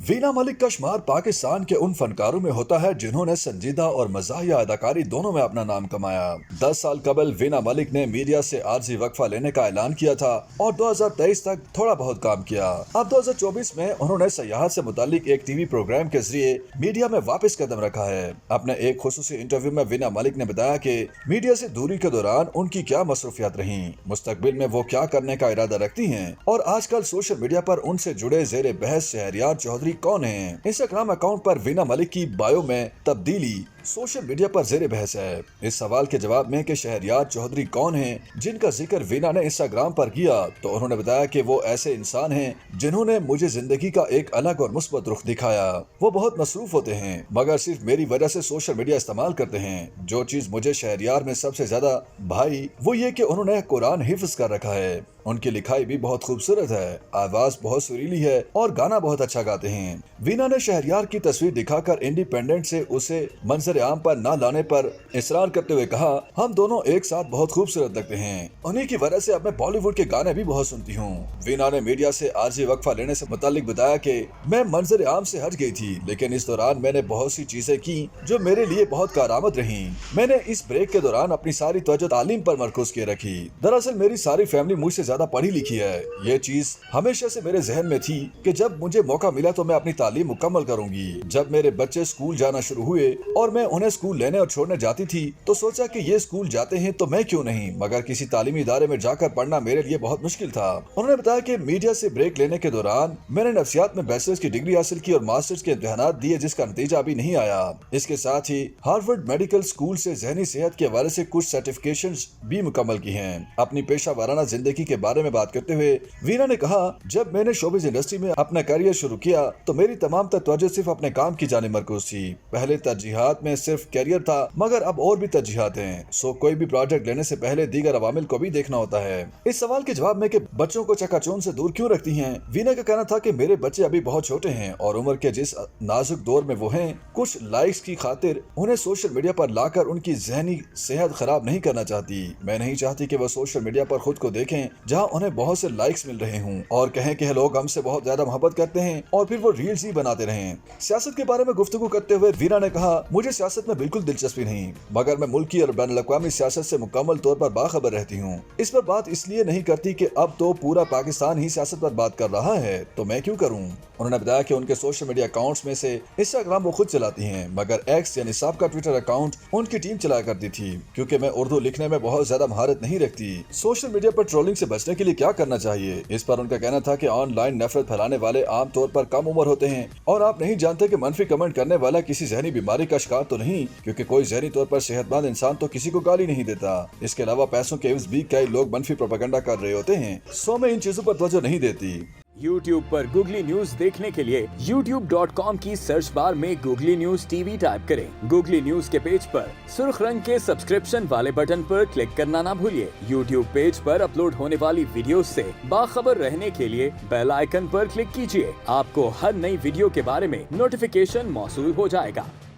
वीना मलिक का शुमार पाकिस्तान के उन फनकारों में होता है जिन्होंने संजीदा और मज़ाहिया अदाकारी दोनों में अपना नाम कमाया। 10 साल कबल वीना मलिक ने मीडिया से आर्जी वक्फा लेने का ऐलान किया था और 2023 तक थोड़ा बहुत काम किया। अब 2024 में उन्होंने सयाहत से मुतालिक एक टीवी प्रोग्राम के जरिए मीडिया में वापस कदम रखा है। अपने एक खुसूसी इंटरव्यू में वीना मलिक ने बताया कि मीडिया से दूरी के दौरान उनकी क्या मसरूफियात रही, मुस्तकबिल में वो क्या करने का इरादा रखती हैं और आजकल सोशल मीडिया पर उनसे जुड़े ज़ेरे बहस शहरयार चौधरी कौन है। इंस्टाग्राम अकाउंट पर वीना मलिक की बायो में तब्दीली सोशल मीडिया पर ज़ेरे बहस है। इस सवाल के जवाब में कि शहरयार चौधरी कौन हैं जिनका जिक्र वीना ने इंस्टाग्राम पर किया, तो उन्होंने बताया कि वो ऐसे इंसान हैं जिन्होंने मुझे जिंदगी का एक अलग और मुस्बत रुख दिखाया। वो बहुत मसरूफ होते हैं मगर सिर्फ मेरी वजह से सोशल मीडिया इस्तेमाल करते हैं। जो चीज मुझे शहरयार में सबसे ज्यादा भाई वो ये कि उन्होंने कुरान हिफ्ज कर रखा है। उनकी लिखाई भी बहुत खूबसूरत है, आवाज बहुत सुरीली है और गाना बहुत अच्छा गाते हैं। वीना ने शहरयार की तस्वीर दिखाकर इंडिपेंडेंट से उसे मंजर आम पर न लाने पर इसरार करते हुए कहा, हम दोनों एक साथ बहुत खूबसूरत लगते हैं, उन्हीं की वजह से अब मैं बॉलीवुड के गाने भी बहुत सुनती हूँ। वीना ने मीडिया से आर्जी वक्फा लेने से मुतालिक बताया कि मैं मंजर आम से हट गई थी, लेकिन इस दौरान मैंने बहुत सी चीजें की जो मेरे लिए बहुत कारआमद रही। मैंने इस ब्रेक के दौरान अपनी सारी तवज्जो तालीम पर मरकूज किए रखी। दरअसल मेरी सारी फैमिली मुझसे ज्यादा पढ़ी लिखी है। ये चीज हमेशा से मेरे जहन में थी कि जब मुझे मौका मिला तो मैं अपनी तालीम मुकम्मल करूंगी। जब मेरे बच्चे स्कूल जाना शुरू हुए और मैं उन्हें स्कूल लेने और छोड़ने जाती थी तो सोचा कि ये स्कूल जाते हैं तो मैं क्यों नहीं, मगर किसी तालीमी इदारे में जाकर पढ़ना मेरे लिए बहुत मुश्किल था। उन्होंने बताया कि मीडिया से ब्रेक लेने के दौरान मैंने नफ्सियात में बैचलर्स की डिग्री हासिल की और मास्टर्स के इम्तिहानात दिए, जिसका नतीजा अभी नहीं आया। इसके साथ ही हार्वर्ड मेडिकल स्कूल से ज़हनी सेहत के हवाले से कुछ सर्टिफिकेशंस भी मुकम्मल की हैं। अपनी पेशा वाराना जिंदगी के बारे में बात करते हुए वीना ने कहा, जब मैंने शोबिज इंडस्ट्री में अपना करियर शुरू किया तो मेरी तमाम तवज्जो सिर्फ अपने काम की जानिब मरकूज थी। पहले तरजीहात में सिर्फ करियर था, मगर अब और भी तरजीहात हैं। सो कोई भी प्रोजेक्ट लेने से पहले दीगर अवामिल को भी देखना होता है। इस सवाल के जवाब में कि बच्चों को चकाचौंध से दूर क्यों रखती हैं, वीना का कहना था कि मेरे बच्चे अभी बहुत छोटे हैं और उम्र के जिस नाजुक दौर में वो हैं, कुछ लाइक्स की खातिर उन्हें सोशल मीडिया पर लाकर उनकी जहनी सेहत खराब नहीं करना चाहती। मैं नहीं चाहती कि वो सोशल मीडिया पर खुद को देखें जहां उन्हें बहुत से लाइक्स मिल रहे हों और कहें कि लोग हमसे बहुत ज्यादा मोहब्बत करते हैं और फिर वो रील्स ही बनाते रहें। सियासत के बारे में गुफ्तगू करते हुए वीना ने कहा, मुझे सियासत में बिल्कुल दिलचस्पी नहीं, मगर मैं मुल्की और बैनुल अक़वामी सियासत से मुकम्मल तौर पर बाखबर रहती हूँ। इस पर बात इसलिए नहीं करती कि अब तो पूरा पाकिस्तान ही सियासत पर बात कर रहा है, तो मैं क्यों करूँ। उन्होंने बताया कि उनके सोशल मीडिया अकाउंट्स में से इंस्टाग्राम वो खुद चलाती हैं, मगर एक्स यानी साबका ट्विटर अकाउंट उनकी टीम चलाया करती थी। क्योंकि मैं उर्दू लिखने में बहुत ज्यादा महारत नहीं रखती। सोशल मीडिया पर ट्रोलिंग से बचने के लिए क्या करना चाहिए, इस पर उनका कहना था कि ऑनलाइन नफरत फैलाने वाले आम तौर पर कम उम्र होते हैं और आप नहीं जानते कि मनफी कमेंट करने वाला किसी जहनी बीमारी का शिकार तो नहीं, क्योंकि कोई जहनी तौर पर सेहतमंद इंसान तो किसी को गाली नहीं देता। इसके अलावा पैसों के एवज भी कई लोग मनफी प्रोपेगेंडा कर रहे होते हैं। सो मैं इन चीजों पर तवज्जो नहीं देती। YouTube पर गूगली न्यूज देखने के लिए youtube.com की सर्च बार में गूगली न्यूज टीवी टाइप करें। गूगली न्यूज के पेज पर सुर्ख रंग के सब्सक्रिप्शन वाले बटन पर क्लिक करना ना भूलिए। YouTube पेज पर अपलोड होने वाली वीडियोस से बाखबर रहने के लिए बेल आइकन पर क्लिक कीजिए। आपको हर नई वीडियो के बारे में नोटिफिकेशन मौसूल हो जाएगा।